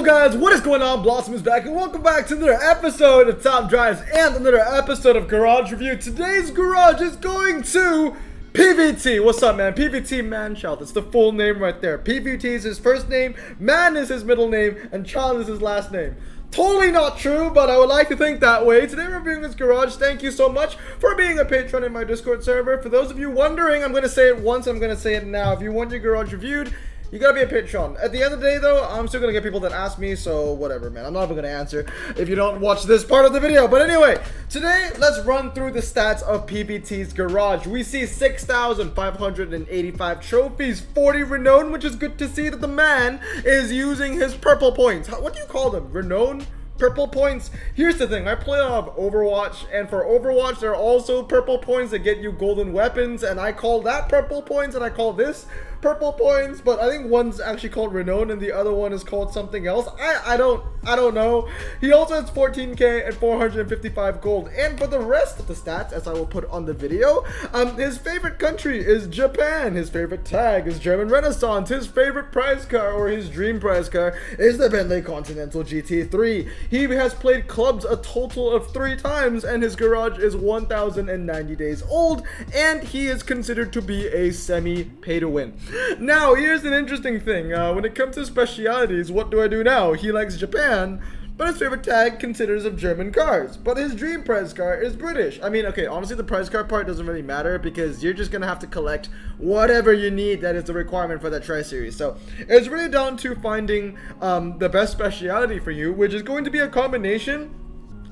Guys, what is going on? Blossom is back and welcome back to another episode of Top Drives and another episode of Garage Review. Today's garage is going to PVT. What's up, man? PVT Manchild. It's the full name right there. PVT is his first name, Man is his middle name, and Child is his last name. Totally not true, but I would like to think that way. Today we're reviewing this garage. Thank you so much for being a patron in my Discord server. For those of you wondering, I'm going to say it once, I'm going to say it now. If you want your garage reviewed, you gotta be a patron. At the end of the day, though, I'm still gonna get people that ask me, so whatever, man. I'm not even gonna answer if you don't watch this part of the video. But anyway, today, let's run through the stats of PVT's garage. We see 6,585 trophies, 40 renown, which is good to see that the man is using his purple points. What do you call them? Renown? Purple points? Here's the thing, I play a lot of Overwatch, and for Overwatch there are also purple points that get you golden weapons, and I call that purple points and I call this purple points, but I think one's actually called renown and the other one is called something else. I don't know. He also has 14k and 455 gold, and for the rest of the stats, as I will put on the video, his favorite country is Japan, his favorite tag is German Renaissance, his favorite prize car or his dream prize car is the Bentley Continental GT3. He has played clubs a total of 3 times, and his garage is 1,090 days old, and he is considered to be a semi-pay-to-win. Now, here's an interesting thing. When it comes to specialities, what do I do now? He likes Japan, but his favorite tag considers of German cars. But his dream prize car is British. I mean, okay, honestly, the prize car part doesn't really matter because you're just gonna have to collect whatever you need that is the requirement for that tri-series. So it's really down to finding the best speciality for you, which is going to be a combination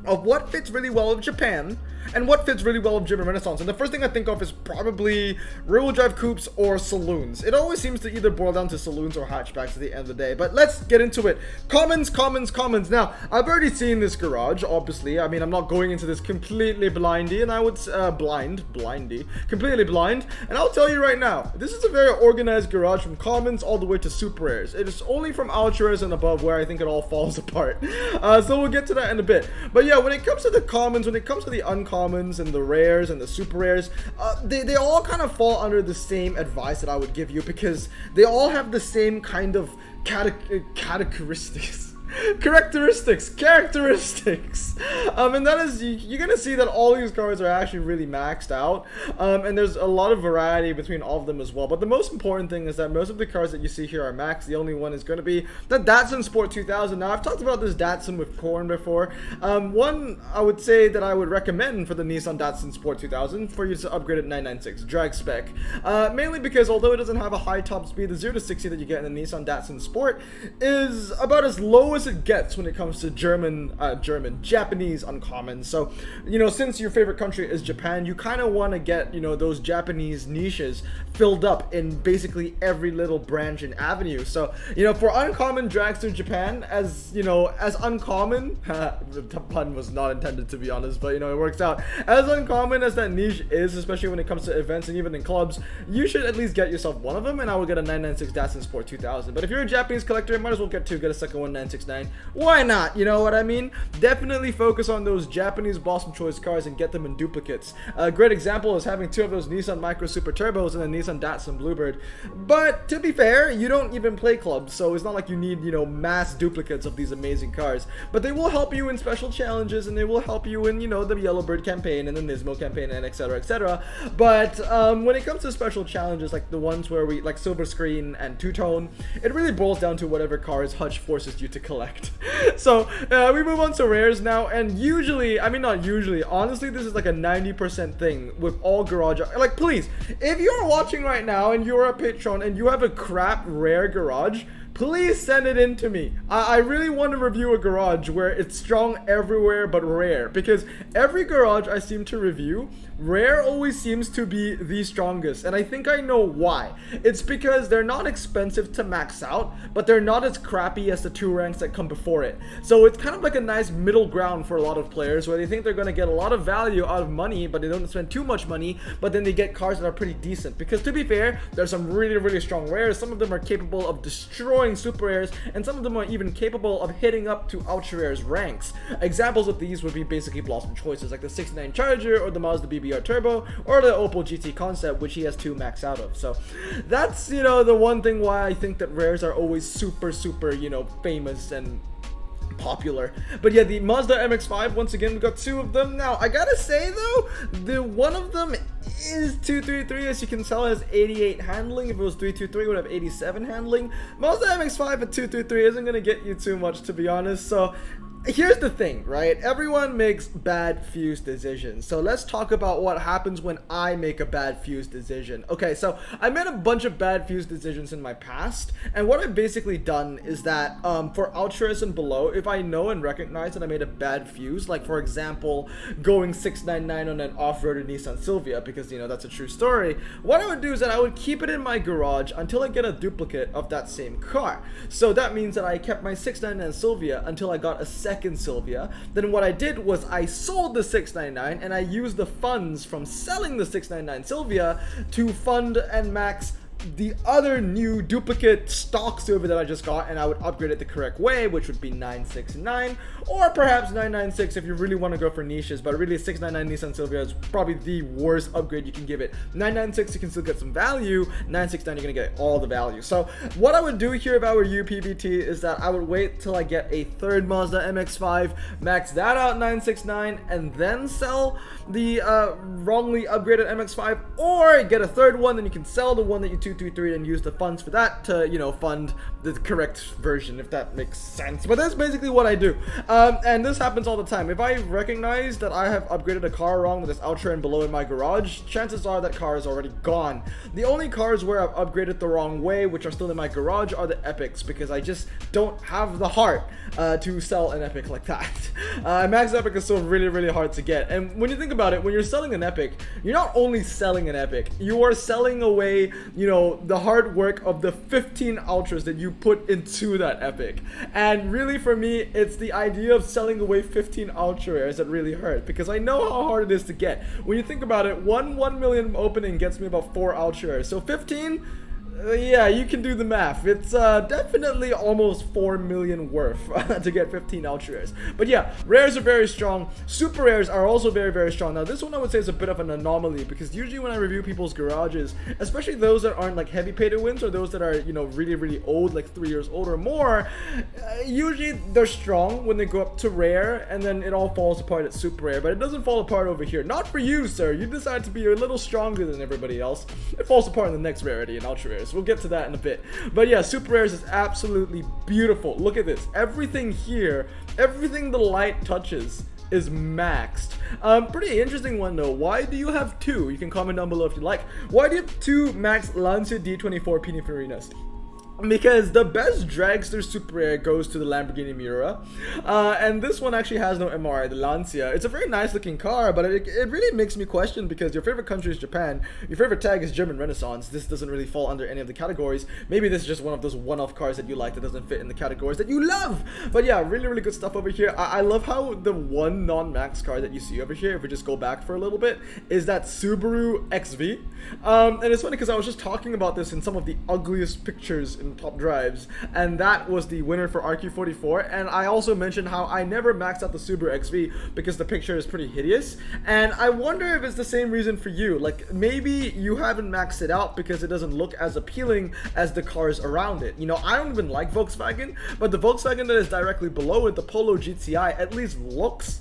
of what fits really well with Japan and what fits really well with German Renaissance. And the first thing I think of is probably rear-wheel drive coupes or saloons. It always seems to either boil down to saloons or hatchbacks at the end of the day. But let's get into it. Commons. Now, I've already seen this garage, obviously. I mean, I'm not going into this completely blindy, and I would completely blind. And I'll tell you right now, this is a very organized garage from commons all the way to super rares. It is only from ultra rares and above where I think it all falls apart. So we'll get to that in a bit. But yeah, when it comes to the commons, when it comes to the uncommons and the rares and the super rares, they all kind of fall under the same advice that I would give you because they all have the same kind of characteristics, and that is, you're gonna see that all these cars are actually really maxed out, and there's a lot of variety between all of them as well. But the most important thing is that most of the cars that you see here are maxed. The only one is going to be the Datsun Sport 2000. Now, I've talked about this Datsun with Corn before. One I would say that I would recommend for the Nissan Datsun Sport 2000 for you to upgrade at 996 drag spec, mainly because although it doesn't have a high top speed, the 0 to 60 that you get in the Nissan Datsun Sport is about as low as it gets when it comes to Japanese uncommon. So, you know, since your favorite country is Japan, you kind of want to get, you know, those Japanese niches filled up in basically every little branch and avenue. So, you know, for uncommon dragster Japan, as, you know, as uncommon, the pun was not intended to be honest, but, you know, it works out. As uncommon as that niche is, especially when it comes to events and even in clubs, you should at least get yourself one of them, and I would get a 996 Datsun Sport 2000. But if you're a Japanese collector, you might as well get 2, get a second one, 969. Why not? You know what I mean? Definitely focus on those Japanese Blossom Choice cars and get them in duplicates. A great example is having 2 of those Nissan Micro Super Turbos and a Nissan Datsun Bluebird. But to be fair, you don't even play clubs, so it's not like you need, you know, mass duplicates of these amazing cars. But they will help you in special challenges, and they will help you in, you know, the Yellowbird campaign and the Nismo campaign and etc, etc. But when it comes to special challenges like the ones where we like Silver Screen and Two-Tone, it really boils down to whatever cars Hutch forces you to collect. So we move on to rares now, and usually, I mean not usually, honestly this is like a 90% thing with all garage. Like, please, if you're watching right now and you're a patron and you have a crap rare garage, please send it in to me. I really want to review a garage where it's strong everywhere but rare, because every garage I seem to review, rare always seems to be the strongest, and I think I know why. It's because they're not expensive to max out, but they're not as crappy as the 2 ranks that come before it. So it's kind of like a nice middle ground for a lot of players where they think they're going to get a lot of value out of money, but they don't spend too much money, but then they get cars that are pretty decent. Because to be fair, there's some really strong rares. Some of them are capable of destroying super rares, and some of them are even capable of hitting up to ultra rares ranks. Examples of these would be basically Blossom Choices like the 69 Charger or the Mazda BB PBR Turbo, or the Opel GT Concept, which he has 2 max out of. So that's, you know, the one thing why I think that rares are always super, you know, famous and popular. But yeah, the Mazda MX-5, once again, we got 2 of them. Now, I gotta say though, the one of them is 233. As you can tell, it has 88 handling. If it was 323, it would have 87 handling. Mazda MX-5 at 233 isn't gonna get you too much, to be honest. So here's the thing, right? Everyone makes bad fuse decisions. So let's talk about what happens when I make a bad fuse decision. Okay, so I made a bunch of bad fuse decisions in my past, and what I've basically done is that for Ultras and below, if I know and recognize that I made a bad fuse, like for example, going 699 on an off-roader Nissan Silvia, because you know that's a true story, what I would do is that I would keep it in my garage until I get a duplicate of that same car. So that means that I kept my 699 Silvia until I got a second Silvia. Then what I did was I sold the 699 and I used the funds from selling the 699 Silvia to fund and max the other new duplicate stock Silvia that I just got, and I would upgrade it the correct way, which would be 969 or perhaps 996 if you really want to go for niches. But really, 699 Nissan Silvia is probably the worst upgrade you can give it. 996 you can still get some value, 969 you're gonna get all the value. So what I would do here if I were you, PBT, is that I would wait till I get a third Mazda MX-5, max that out 969, and then sell the wrongly upgraded MX-5, or get a third one, then you can sell the one that you 223 and use the funds for that to, you know, fund the correct version, if that makes sense. But that's basically what I do. And this happens all the time. If I recognize that I have upgraded a car wrong with this Ultra and below in my garage, chances are that car is already gone. The only cars where I've upgraded the wrong way, which are still in my garage, are the Epics, because I just don't have the heart to sell an Epic like that. Max Epic is still really hard to get. And when you think about it, when you're selling an Epic, you're not only selling an Epic, you are selling away, you know, the hard work of the 15 Ultras that you put into that Epic. And really, for me, it's the idea of selling away 15 Ultra Rares that really hurt, because I know how hard it is to get. When you think about it, 1 million opening gets me about 4 Ultra Rares, so 15, yeah, you can do the math. It's definitely almost 4 million worth to get 15 Ultra Rares. But yeah, rares are very strong. Super rares are also very strong. Now this one I would say is a bit of an anomaly, because usually when I review people's garages, especially those that aren't like heavy pay to wins, or those that are, you know, really old, like 3 years old or more, usually they're strong when they go up to rare, and then it all falls apart at super rare. But it doesn't fall apart over here. Not for you, sir. You decide to be a little stronger than everybody else. It falls apart in the next rarity in Ultra Rares. We'll get to that in a bit. But yeah, super rares is absolutely beautiful. Look at this. Everything here, everything the light touches is maxed. Pretty interesting one though. Why do you have 2? You can comment down below if you like. Why do you have 2 max Lancia D24 Pininfarinas? Because the best dragster super rare goes to the Lamborghini Miura, and this one actually has no MRI, the Lancia. It's a very nice looking car, but it really makes me question, because your favorite country is Japan, your favorite tag is German Renaissance. This doesn't really fall under any of the categories. Maybe this is just one of those one-off cars that you like that doesn't fit in the categories that you love. But yeah, really good stuff over here. I love how the one non-max car that you see over here, if we just go back for a little bit, is that Subaru XV. And it's funny because I was just talking about this in some of the ugliest pictures in top drives, and that was the winner for RQ44. And I also mentioned how I never maxed out the Subaru XV because the picture is pretty hideous, and I wonder if it's the same reason for you. Like, maybe you haven't maxed it out because it doesn't look as appealing as the cars around it. You know, I don't even like Volkswagen, but the Volkswagen that is directly below it, the Polo GTI, at least looks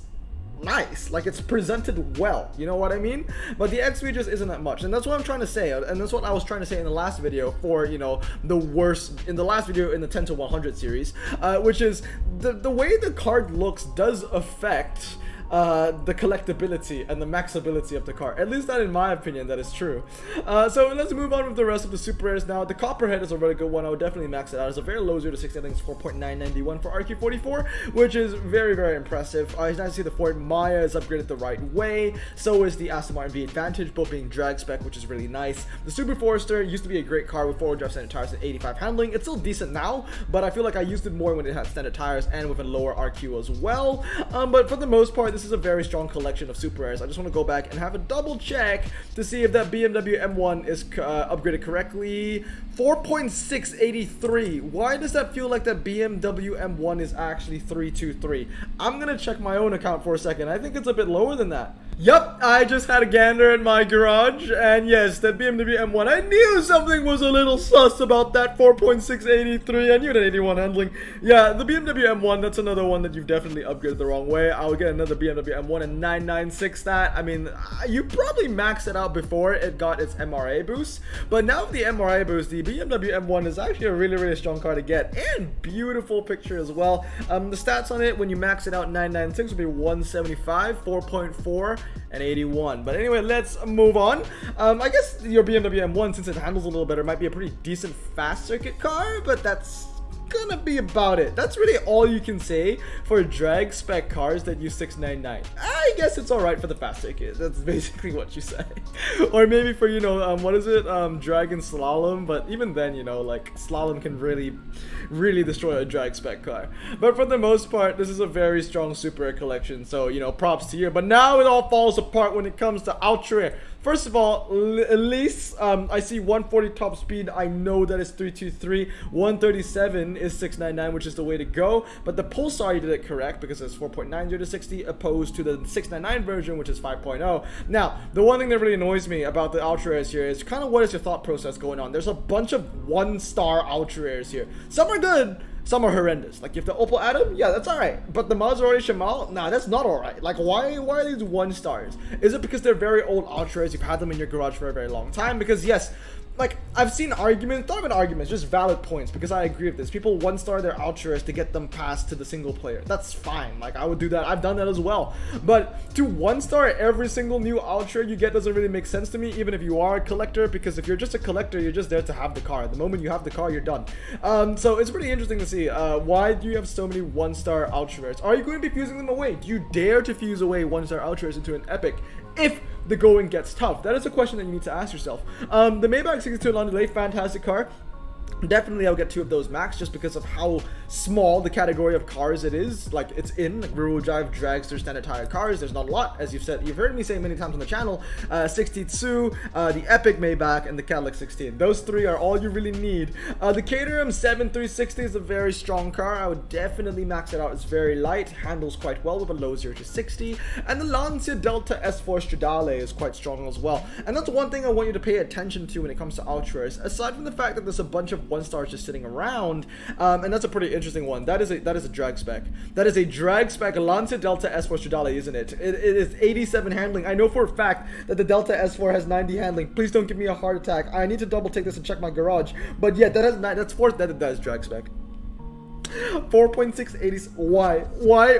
nice. Like, it's presented well, you know what I mean? But the XV just isn't that much, and that's what I'm trying to say, and that's what I was trying to say in the last video for, you know, the worst, in the last video in the 10 to 100 series, which is the way the card looks does affect the collectability and the maxability of the car. At least that, in my opinion, that is true. So let's move on with the rest of the super rares now. The Copperhead is a really good one. I would definitely max it out. It's a very low 0 to 60. I think it's 4.991 for RQ44, which is very impressive. It's nice to see the Ford Maya is upgraded the right way. So is the Aston Martin V Advantage, both being drag spec, which is really nice. The Super Forester used to be a great car with 4-wheel drive standard tires and 85 handling. It's still decent now, but I feel like I used it more when it had standard tires and with a lower RQ as well. But for the most part, this is a very strong collection of super rares. I just want to go back and have a double check to see if that BMW M1 is upgraded correctly. 4.683. Why does that feel like that BMW M1 is actually 323? I'm gonna check my own account for a second. I think it's a bit lower than that. Yep, I just had a gander at my garage, and yes, that BMW M1, I knew something was a little sus about that 4.683, I knew that 81 handling. Yeah, the BMW M1, that's another one that you've definitely upgraded the wrong way. I would get another BMW M1 and 996 that. I mean, you probably maxed it out before it got its MRA boost, but now with the MRA boost, the BMW M1 is actually a really, really strong car to get, and beautiful picture as well. The stats on it, when you max it out 996, would be 175, 4.4, and 81. But anyway, let's move on. I guess your BMW M1, since it handles a little better, might be a pretty decent fast circuit car, but that's gonna be about it. That's really all you can say for drag spec cars that use 699. I guess it's alright for the fast circuit. That's basically what you say. Or maybe for, you know, what is it? Drag and slalom. But even then, you know, like, slalom can really destroy a drag spec car. But for the most part, this is a very strong Super Rare collection. So, you know, props to you. But now it all falls apart when it comes to Ultra Rare. First of all, at least I see 140 top speed. I know that is 323. 137 is 699, which is the way to go. But the Pulsar, you did it correct because it's 4.90 to 60, opposed to the 699 version, which is 5.0. Now, the one thing that really annoys me about the Ultra Rares here is kind of what is your thought process going on. There's a bunch of one-star Ultra Rares here. Some are good. Some are horrendous. Like, if the Opel Adam, yeah, that's alright. But the Maserati Shamal, nah, that's not alright. Like, why are these 1 stars? Is it because they're very old Ultra Rares? You've had them in your garage for a very long time? Because, yes, like, I've seen arguments, not even arguments, just valid points, because I agree with this. People 1-star their Ultra Rares to get them past to the single player. That's fine. Like, I would do that. I've done that as well. But to 1-star every single new Ultra you get doesn't really make sense to me, even if you are a collector, because if you're just a collector, you're just there to have the car. The moment you have the car, you're done. So it's pretty interesting to see. Why do you have so many 1-star Ultra Rares? Are you going to be fusing them away? Do you dare to fuse away 1-star Ultra Rares into an Epic if the going gets tough? That is a question that you need to ask yourself. The Maybach 62 Landaulet, fantastic car. Definitely I'll get 2 of those max just because of how small the category of cars it is. Like, it's in like rear-wheel drive, dragster, standard tire cars. There's not a lot, as you've heard me say many times on the channel. 62, the Epic Maybach, and the Cadillac 16. Those 3 are all you really need. The Caterham 7360 is a very strong car. I would definitely max it out. It's very light, handles quite well with a low 0 to 60. And the Lancia Delta S4 Stradale is quite strong as well. And that's one thing I want you to pay attention to when it comes to Ultra Rares. Aside from the fact that there's a bunch of 1-stars just sitting around, and that's a pretty interesting one. That is a drag spec. That is a drag spec Lancia Delta S4 Stradale, isn't it? It is 87 handling. I know for a fact that the Delta S4 has 90 handling. Please don't give me a heart attack. I need to double take this and check my garage. But yeah, that is drag spec. 4.680.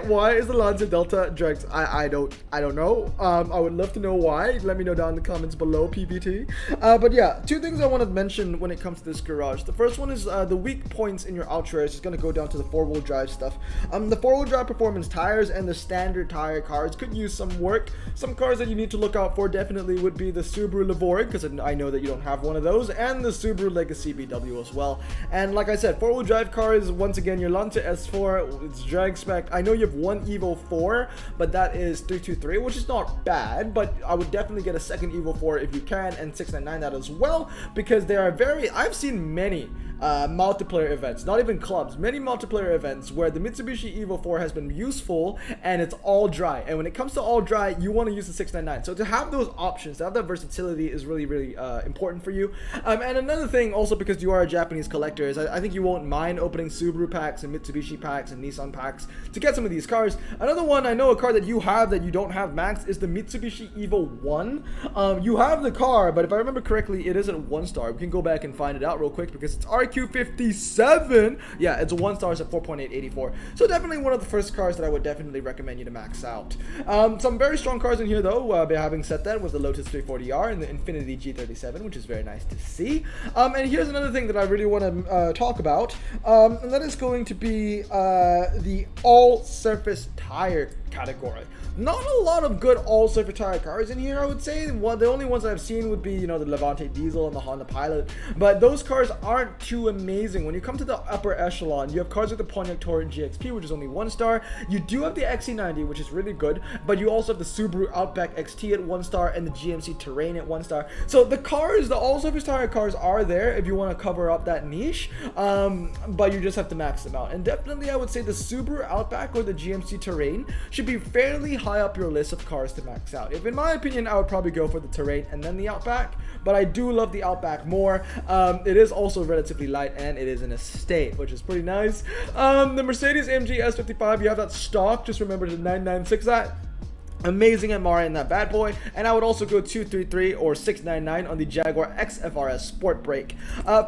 Why is the Lancia Delta dragged? I don't know. I would love to know why. Let me know down in the comments below, PPT. But yeah, 2 things I want to mention when it comes to this garage. The first one is the weak points in your Ultra Rares is going to go down to the 4-wheel drive stuff. The 4-wheel drive performance tires and the standard tire cars could use some work. Some cars that you need to look out for definitely would be the Subaru Levorg, because I know that you don't have one of those, and the Subaru Legacy BW as well. And like I said, 4-wheel drive cars, once again, your Lancia S4, it's drag spec. I know you have one Evo 4, but that is 323, which is not bad, but I would definitely get a second Evo 4 if you can, and 699 that as well, because they are I've seen many multiplayer events, not even clubs, many multiplayer events where the Mitsubishi Evo 4 has been useful and it's all dry. And when it comes to all dry, you want to use the 699. So to have those options, to have that versatility is really, really important for you. And another thing, also because you are a Japanese collector, is I think you won't mind opening Subaru packs and Mitsubishi packs and Nissan packs to get some of these cars. Another one, I know a car that you have that you don't have max is the Mitsubishi Evo 1. You have the car, but if I remember correctly, it isn't 1-star. We can go back and find it out real quick because it's RQ57. Yeah, it's a 1-star at 4.884. So definitely one of the first cars that I would definitely recommend you to max out. Some very strong cars in here though. Having said that, was the Lotus 340R and the Infiniti G37, which is very nice to see. And here's another thing that I really want to talk about, and that is going to be the all-surface tire category. Not a lot of good all-surface tire cars in here, I would say. The only ones that I've seen would be, you know, the Levante Diesel and the Honda Pilot, but those cars aren't too amazing. When you come to the upper echelon, you have cars like the Pontiac Torrent GXP, which is only 1-star. You do have the XC90, which is really good, but you also have the Subaru Outback XT at 1-star and the GMC Terrain at 1-star. So the cars, the all-surface tire cars are there if you want to cover up that niche, but you just have to max them out. And definitely I would say the Subaru Outback or the GMC Terrain should should be fairly high up your list of cars to max out. If in my opinion, I would probably go for the Terrain and then the Outback, but I do love the Outback more. It is also relatively light and it is in a state, which is pretty nice. The Mercedes-AMG S55, you have that stock, just remember to 996 that. Amazing MRI in that bad boy. And I would also go 233 or 699 on the Jaguar XFRS Sport Brake.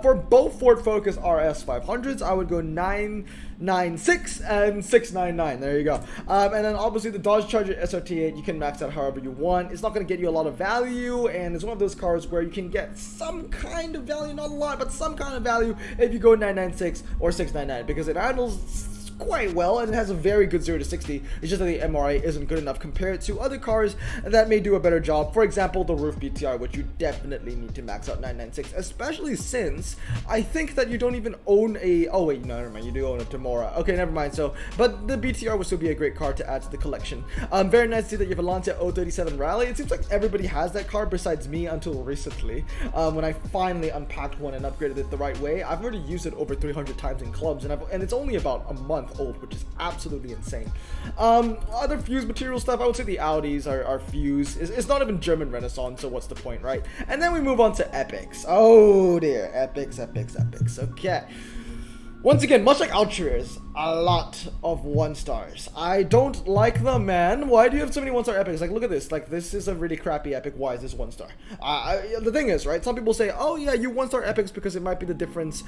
For both Ford Focus RS 500s, I would go 996 and 699. There you go. And then obviously the Dodge Charger SRT8, you can max out however you want. It's not going to get you a lot of value, and it's one of those cars where you can get some kind of value, not a lot, but some kind of value if you go 996 or 699, because it handles quite well and it has a very good 0 to 60. It's just that the MRI isn't good enough compared to other cars that may do a better job. For example, the Roof BTR, which you definitely need to max out 996, especially since I think that you don't even own a, oh wait, no, never mind, you do own a Tamora. Okay, never mind. So, but the BTR would still be a great car to add to the collection. Very nice to see that you have a Lancia 037 Rally. It seems like everybody has that car besides me until recently, when I finally unpacked one and upgraded it the right way. I've already used it over 300 times in clubs, and it's only about a month old, which is absolutely insane. Other fuse material stuff, I would say the Audis are fuse. It's not even German Renaissance, so what's the point, right? And then we move on to epics. Oh dear, epics. Okay. Once again, much like Ultras, a lot of 1-stars. I don't like them, man. Why do you have so many 1-star epics? Like, look at this. Like, this is a really crappy epic. Why is this 1-star? The thing is, right, some people say, oh yeah, you 1-star epics because it might be the difference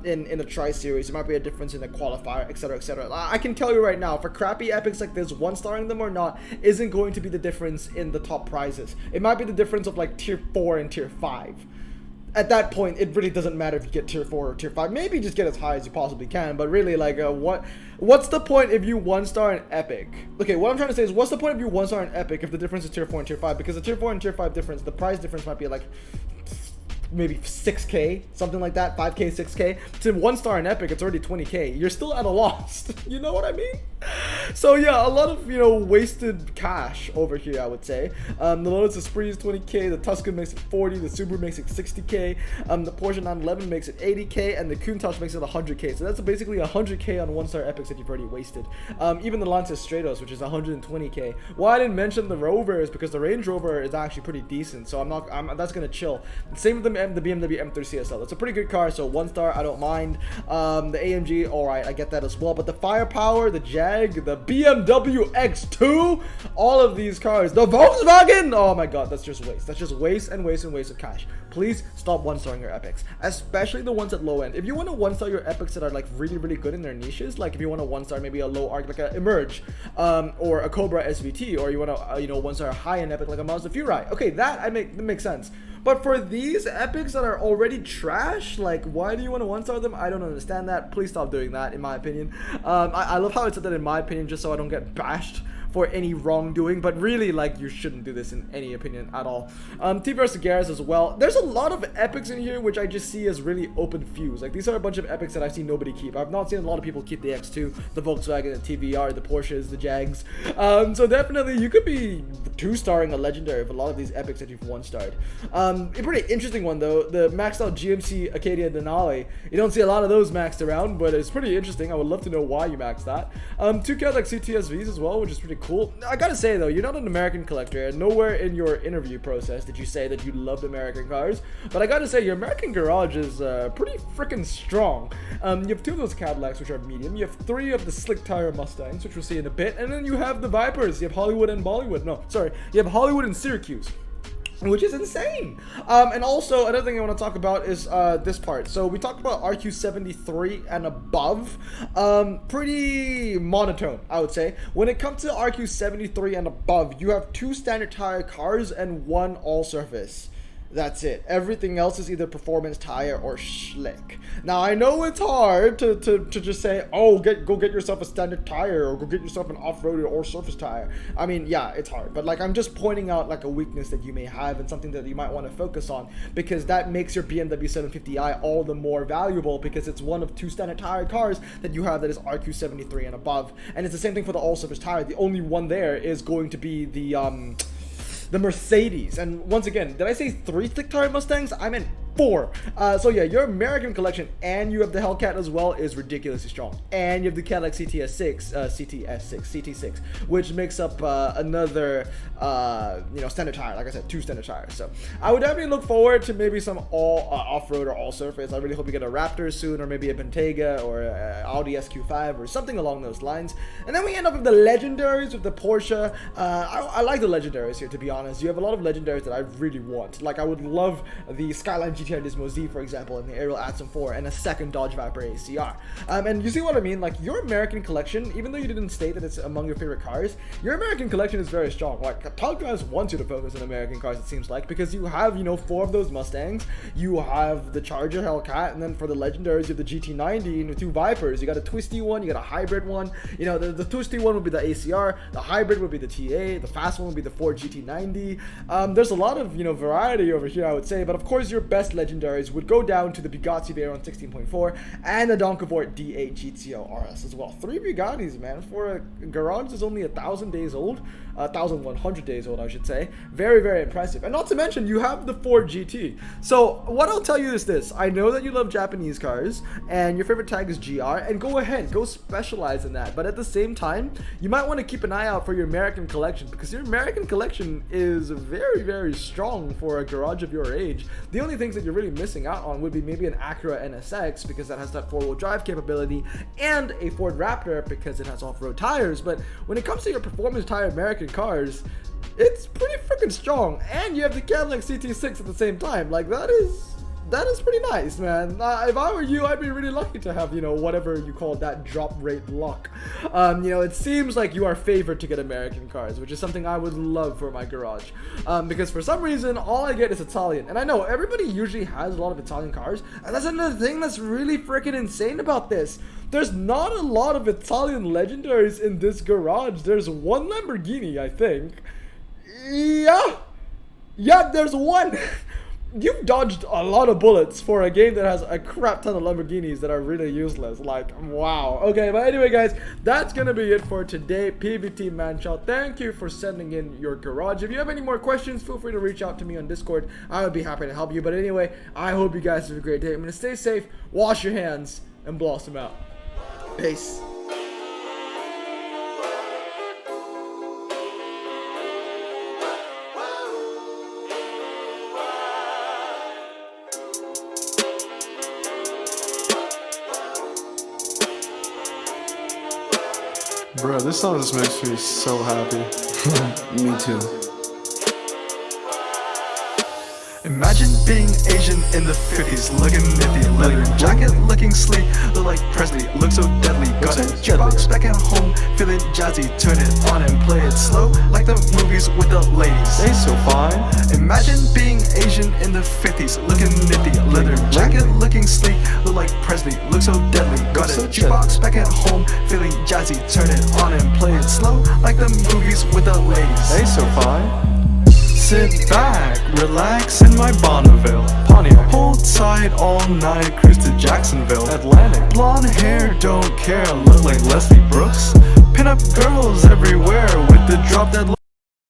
in a tri-series. It might be a difference in a qualifier, etc, etc. I can tell you right now, for crappy epics like this, 1-starring them or not isn't going to be the difference in the top prizes. It might be the difference of like tier 4 and tier 5. At that point, it really doesn't matter if you get tier 4 or tier 5. Maybe just get as high as you possibly can. But really, like, what's the point if you 1-star an epic? Okay, what I'm trying to say is, what's the point if you 1-star an epic if the difference is tier 4 and tier 5? Because the tier 4 and tier 5 difference, the price difference might be like maybe 6k, something like that, 5k, 6k. To 1-star an epic, it's already 20k. You're still at a loss. You know what I mean? So yeah, a lot of, you know, wasted cash over here, I would say. The Lotus Esprit is 20k, the Tuscan makes it 40, the Subaru makes it 60k, the Porsche 911 makes it 80k, and the Countach makes it 100k. So that's basically 100k on 1-star epics that you've already wasted. Even the Lancia Stratos, which is 120k. Why I didn't mention the Rover is because the Range Rover is actually pretty decent, so that's gonna chill. Same with the BMW M3 CSL. It's a pretty good car, so 1-star, I don't mind. The AMG, alright, I get that as well. But the firepower, the Jag, the BMW X2, all of these cars, the Volkswagen, oh my god, that's just waste. That's just waste and waste and waste of cash. Please stop 1-starring your epics, especially the ones at low end. If you want to 1-star your epics that are like really, really good in their niches, like if you want to 1-star maybe a low arc like a Emerge, or a Cobra SVT, or you want to, 1-star a high-end epic like a Mazda Furai. Okay, that makes sense. But for these epics that are already trash, like, why do you want to 1-star them? I don't understand that. Please stop doing that, in my opinion. I love how it said that in my opinion, just so I don't get bashed for any wrongdoing, but really, like, you shouldn't do this in any opinion at all. T-Verse Garrus as well. There's a lot of epics in here which I just see as really open fuse. Like, these are a bunch of epics that I've seen nobody keep. I've not seen a lot of people keep the X2, the Volkswagen, the TVR, the Porsches, the Jags. So definitely you could be 2-starring a legendary of a lot of these epics that you've 1-starred. A pretty interesting one though, the maxed out GMC Acadia Denali. You don't see a lot of those maxed around, but it's pretty interesting. I would love to know why you maxed that. 2 Cadillac CTSVs as well, which is pretty cool. I gotta say though, you're not an American collector, and nowhere in your interview process did you say that you loved American cars, but I gotta say your American garage is pretty freaking strong. You have 2 of those Cadillacs, which are medium. You have 3 of the slick tire Mustangs, which we'll see in a bit, and then you have the Vipers. You have Hollywood and Bollywood. No, sorry, you have Hollywood and Syracuse, which is insane. And also another thing I want to talk about is this part. So we talked about RQ73 and above. Pretty monotone, I would say. When it comes to RQ73 and above, you have 2 standard tire cars and 1 all surface. That's it. Everything else is either performance tire or schlick. Now I know it's hard to just say, oh, go get yourself a standard tire, or go get yourself an off-road or surface tire. I mean, yeah, it's hard, but like I'm just pointing out like a weakness that you may have and something that you might want to focus on, because that makes your BMW 750i all the more valuable, because it's one of 2 standard tire cars that you have that is RQ73 and above. And it's the same thing for the all-surface tire. The only one there is going to be the Mercedes. And once again, did I say 3 thick tire Mustangs? I meant 4. So yeah, your American collection, and you have the Hellcat as well, is ridiculously strong. And you have the Cadillac CT6, which makes up another, standard tire. Like I said, 2 standard tires. So I would definitely look forward to maybe some all off-road or all surface. I really hope you get a Raptor soon, or maybe a Bentayga, or a Audi SQ5, or something along those lines. And then we end up with the legendaries, with the Porsche. I like the legendaries here, to be honest. You have a lot of legendaries that I really want. Like, I would love the Skyline GTR Nismo Z, for example, and the Ariel Atom 4, and a second Dodge Viper ACR. And you see what I mean? Like, your American collection, even though you didn't state that it's among your favorite cars, your American collection is very strong. Like, Top Guys wants you to focus on American cars, it seems like, because you have, 4 of those Mustangs, you have the Charger Hellcat, and then for the legendaries, you have the GT90 and the 2 Vipers. You got a twisty one, you got a hybrid one. The twisty one would be the ACR, the hybrid would be the TA, the fast one would be the Ford GT90. There's a lot of, variety over here, I would say, but of course your best legendaries would go down to the Bugatti Veyron 16.4 and the Donkavort D8 GTO RS as well. 3 Bugattis, man, for a garage that's only 1,000 days old, 1,100 days old, I should say. Very, very impressive. And not to mention, you have the Ford GT. So what I'll tell you is this: I know that you love Japanese cars, and your favorite tag is GR, and go ahead, go specialize in that. But at the same time, you might want to keep an eye out for your American collection, because your American collection is very, very strong for a garage of your age. The only things that you're really missing out on would be maybe an Acura NSX, because that has that 4-wheel drive capability, and a Ford Raptor, because it has off-road tires. But when it comes to your performance tire American cars, it's pretty freaking strong. And you have the Cadillac CT6 at the same time. Like, that is pretty nice, man. If I were you, I'd be really lucky to have, whatever you call that drop rate luck. It seems like you are favored to get American cars, which is something I would love for my garage. Because for some reason, all I get is Italian. And I know everybody usually has a lot of Italian cars, and that's another thing that's really freaking insane about this. There's not a lot of Italian legendaries in this garage. There's one Lamborghini, I think. Yeah, there's one. You've dodged a lot of bullets for a game that has a crap ton of Lamborghinis that are really useless. Like, wow. Okay, but anyway, guys, that's gonna be it for today. PBT Manchild, thank you for sending in your garage. If you have any more questions, feel free to reach out to me on Discord. I would be happy to help you. But anyway, I hope you guys have a great day. I'm gonna stay safe, wash your hands, and blossom out. Peace. Bro, this song just makes me so happy. Me too. Imagine being Asian in the 50s, looking nifty, leather jacket, looking sleek, look like Presley, look so deadly. Got a jukebox back at home, feeling jazzy, turn it on and play it slow, like the movies with the ladies. They so fine. Imagine being Asian in the 50s, looking nifty, leather jacket, looking sleek, look like Presley, look so deadly. Got a jukebox back at home, feeling jazzy, turn it on and play it slow, like the movies with the ladies. They so fine. Sit back, relax in my Bonneville Pontiac. Hold tight all night, cruise to Jacksonville Atlantic. Blonde hair, don't care, look like Leslie Brooks. Pin up girls everywhere with the drop dead